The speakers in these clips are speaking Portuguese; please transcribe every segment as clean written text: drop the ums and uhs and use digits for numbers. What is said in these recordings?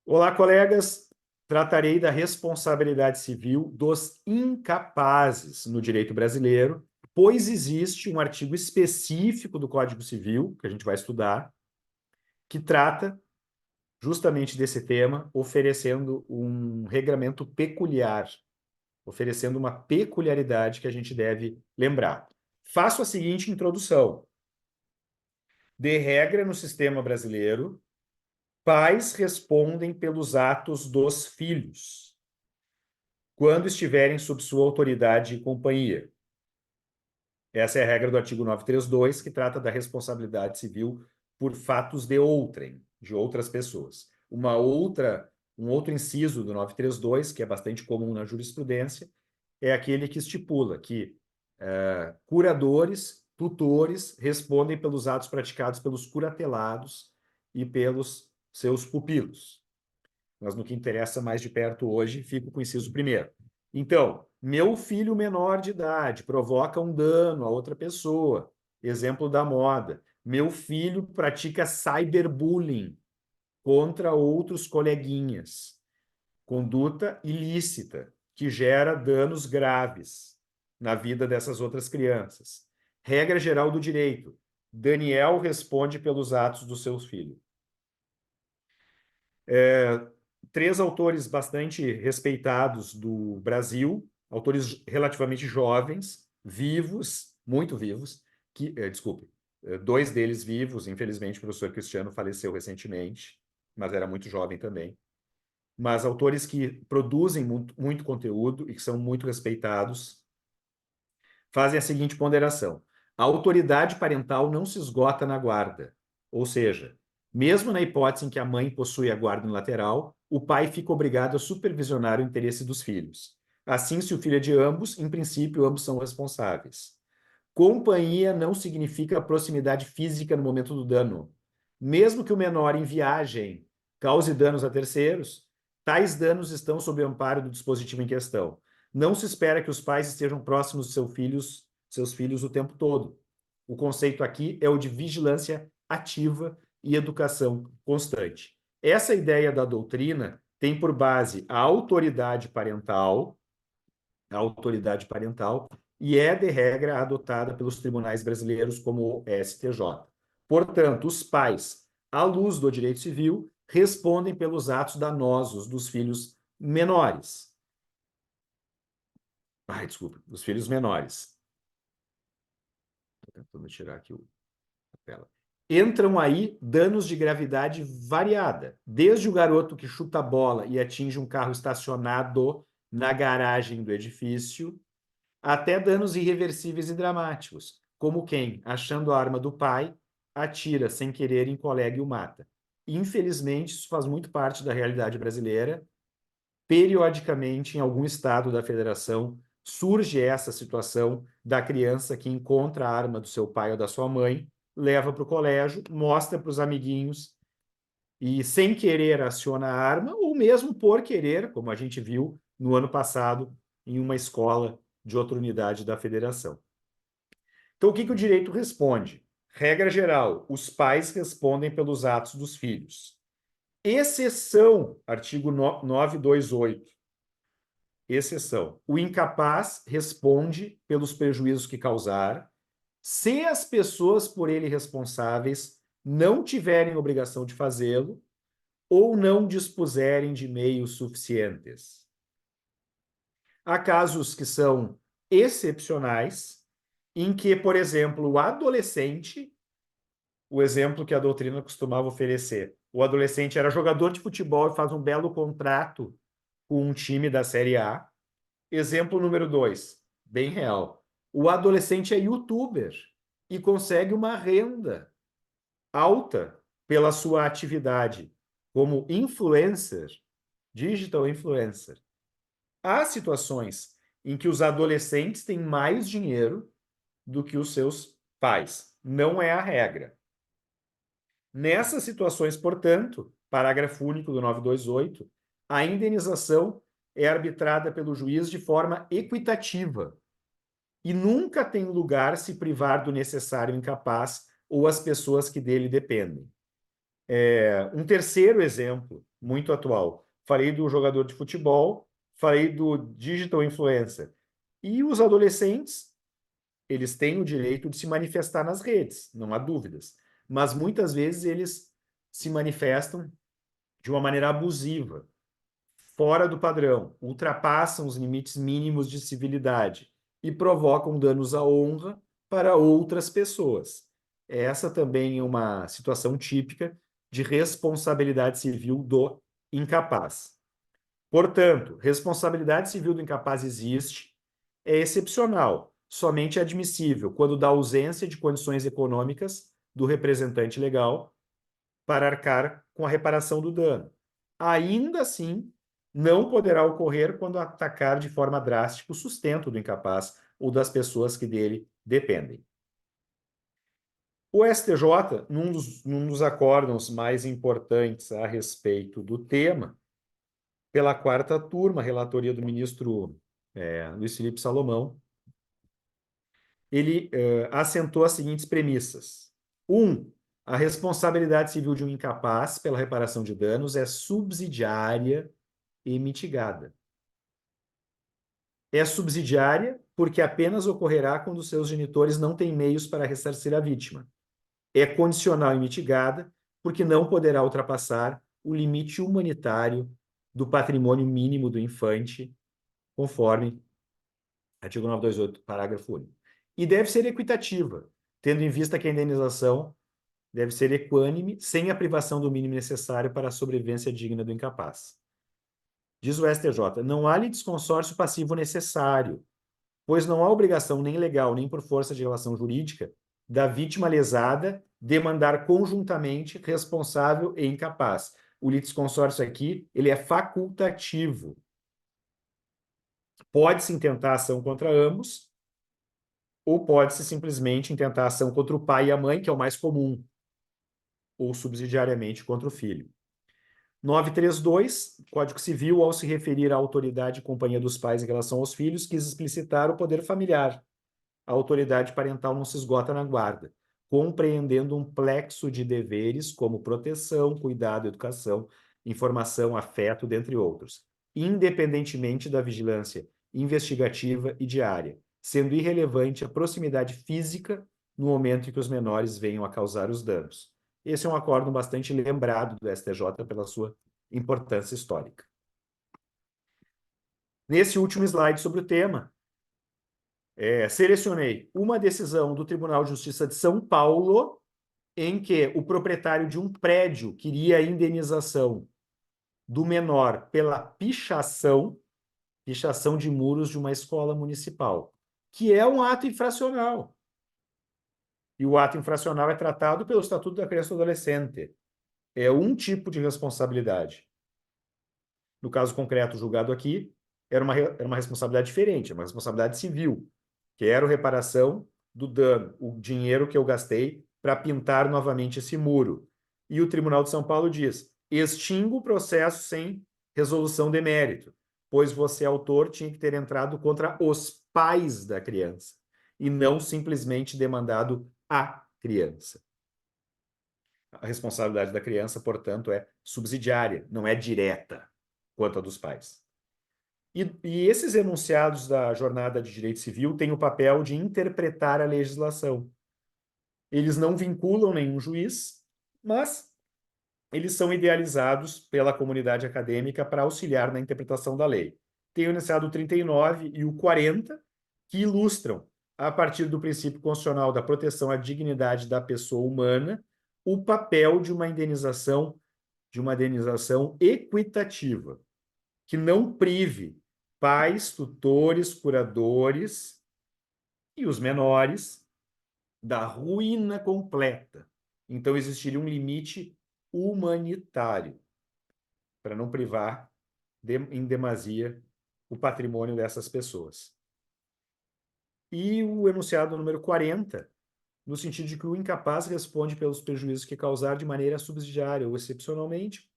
Olá, colegas. Tratarei da responsabilidade civil dos incapazes no direito brasileiro, pois existe um artigo específico do Código Civil, que a gente vai estudar, que trata justamente desse tema, oferecendo um regramento peculiar, oferecendo uma peculiaridade que a gente deve lembrar. Faço a seguinte introdução. De regra, no sistema brasileiro, pais respondem pelos atos dos filhos, quando estiverem sob sua autoridade e companhia. Essa é a regra do artigo 932, que trata da responsabilidade civil por fatos de outrem, de outras pessoas. Um outro inciso do 932, que é bastante comum na jurisprudência, é aquele que estipula que curadores, tutores, respondem pelos atos praticados pelos curatelados e pelos seus pupilos. Mas no que interessa mais de perto hoje, fico com o inciso primeiro. Então, meu filho menor de idade provoca um dano a outra pessoa. Exemplo da moda. Meu filho pratica cyberbullying contra outros coleguinhas. Conduta ilícita que gera danos graves na vida dessas outras crianças. Regra geral do direito. Daniel responde pelos atos do seu filho. Três autores bastante respeitados do Brasil, autores relativamente jovens, vivos, muito vivos, desculpe, dois deles vivos, infelizmente o professor Cristiano faleceu recentemente, mas era muito jovem também, mas autores que produzem muito conteúdo e que são muito respeitados, fazem a seguinte ponderação: a autoridade parental não se esgota na guarda, ou seja, mesmo na hipótese em que a mãe possui a guarda unilateral, o pai fica obrigado a supervisionar o interesse dos filhos. Assim, se o filho é de ambos, em princípio, ambos são responsáveis. Companhia não significa proximidade física no momento do dano. Mesmo que o menor em viagem cause danos a terceiros, tais danos estão sob o amparo do dispositivo em questão. Não se espera que os pais estejam próximos de seus filhos o tempo todo. O conceito aqui é o de vigilância ativa e educação constante. Essa ideia da doutrina tem por base a autoridade parental, e é de regra adotada pelos tribunais brasileiros como o STJ. Portanto, os pais, à luz do direito civil, respondem pelos atos danosos dos filhos menores. Ai, desculpa, dos filhos menores. Estou tentando tirar aqui a tela. Entram aí danos de gravidade variada, desde o garoto que chuta a bola e atinge um carro estacionado na garagem do edifício, até danos irreversíveis e dramáticos, como quem, achando a arma do pai, atira sem querer em colega e o mata. Infelizmente, isso faz muito parte da realidade brasileira. Periodicamente, em algum estado da federação, surge essa situação da criança que encontra a arma do seu pai ou da sua mãe, leva para o colégio, mostra para os amiguinhos e, sem querer, aciona a arma, ou mesmo por querer, como a gente viu no ano passado em uma escola de outra unidade da federação. Então, o que o direito responde? Regra geral, os pais respondem pelos atos dos filhos. Exceção, artigo 928. Exceção. O incapaz responde pelos prejuízos que causar, se as pessoas por ele responsáveis não tiverem obrigação de fazê-lo ou não dispuserem de meios suficientes. Há casos que são excepcionais, em que, por exemplo, o adolescente, o exemplo que a doutrina costumava oferecer, o adolescente era jogador de futebol e faz um belo contrato com um time da Série A. Exemplo número 2, bem real. O adolescente é youtuber e consegue uma renda alta pela sua atividade como influencer, digital influencer. Há situações em que os adolescentes têm mais dinheiro do que os seus pais. Não é a regra. Nessas situações, portanto, parágrafo único do 928, a indenização é arbitrada pelo juiz de forma equitativa e nunca tem lugar se privar do necessário incapaz ou as pessoas que dele dependem. Um terceiro exemplo, muito atual. Falei do jogador de futebol, falei do digital influencer. E os adolescentes, eles têm o direito de se manifestar nas redes, não há dúvidas. Mas muitas vezes eles se manifestam de uma maneira abusiva, fora do padrão, ultrapassam os limites mínimos de civilidade e provocam danos à honra para outras pessoas. Essa também é uma situação típica de responsabilidade civil do incapaz. Portanto, responsabilidade civil do incapaz existe, é excepcional, somente é admissível quando da ausência de condições econômicas do representante legal para arcar com a reparação do dano. Ainda assim, não poderá ocorrer quando atacar de forma drástica o sustento do incapaz ou das pessoas que dele dependem. O STJ, num dos acórdãos mais importantes a respeito do tema, pela quarta turma, relatoria do ministro Luiz Felipe Salomão, ele assentou as seguintes premissas. 1. A responsabilidade civil de um incapaz pela reparação de danos é subsidiária e mitigada. É subsidiária porque apenas ocorrerá quando seus genitores não têm meios para ressarcir a vítima. É condicional e mitigada porque não poderá ultrapassar o limite humanitário do patrimônio mínimo do infante, conforme artigo 928, parágrafo único. E deve ser equitativa, tendo em vista que a indenização deve ser equânime, sem a privação do mínimo necessário para a sobrevivência digna do incapaz. Diz o STJ, não há litisconsórcio passivo necessário, pois não há obrigação nem legal, nem por força de relação jurídica, da vítima lesada demandar conjuntamente responsável e incapaz. O litisconsórcio aqui, ele é facultativo. Pode-se intentar ação contra ambos, ou pode-se simplesmente intentar ação contra o pai e a mãe, que é o mais comum, ou subsidiariamente contra o filho. 932, Código Civil, ao se referir à autoridade e companhia dos pais em relação aos filhos, quis explicitar o poder familiar. A autoridade parental não se esgota na guarda, compreendendo um plexo de deveres como proteção, cuidado, educação, informação, afeto, dentre outros, independentemente da vigilância investigativa e diária, sendo irrelevante a proximidade física no momento em que os menores venham a causar os danos. Esse é um acórdão bastante lembrado do STJ pela sua importância histórica. Nesse último slide sobre o tema, selecionei uma decisão do Tribunal de Justiça de São Paulo em que o proprietário de um prédio queria a indenização do menor pela pichação de muros de uma escola municipal, que é um ato infracional. E o ato infracional é tratado pelo Estatuto da Criança e do Adolescente. É um tipo de responsabilidade. No caso concreto julgado aqui, era uma responsabilidade diferente, uma responsabilidade civil. Quero reparação do dano, o dinheiro que eu gastei para pintar novamente esse muro. E o Tribunal de São Paulo diz: extingo o processo sem resolução de mérito, pois você, autor, tinha que ter entrado contra os pais da criança e não simplesmente demandado a criança. A responsabilidade da criança, portanto, é subsidiária, não é direta quanto a dos pais. E esses enunciados da jornada de direito civil têm o papel de interpretar a legislação. Eles não vinculam nenhum juiz, mas eles são idealizados pela comunidade acadêmica para auxiliar na interpretação da lei. Tem o enunciado 39 e o 40, que ilustram, a partir do princípio constitucional da proteção à dignidade da pessoa humana, o papel de uma indenização equitativa, que não prive pais, tutores, curadores e os menores da ruína completa. Então, existiria um limite humanitário para não privar em demasia o patrimônio dessas pessoas. E o enunciado número 40, no sentido de que o incapaz responde pelos prejuízos que causar de maneira subsidiária ou excepcionalmente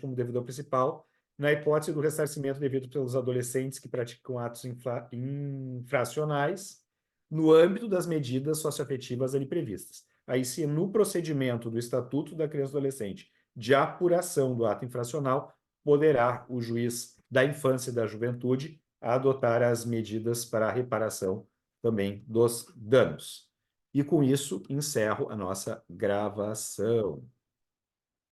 como devedor principal, na hipótese do ressarcimento devido pelos adolescentes que praticam atos infracionais no âmbito das medidas socioafetivas ali previstas. aí sim, no procedimento do Estatuto da Criança e do Adolescente de apuração do ato infracional, poderá o juiz da infância e da juventude adotar as medidas para a reparação também dos danos. E com isso, encerro a nossa gravação.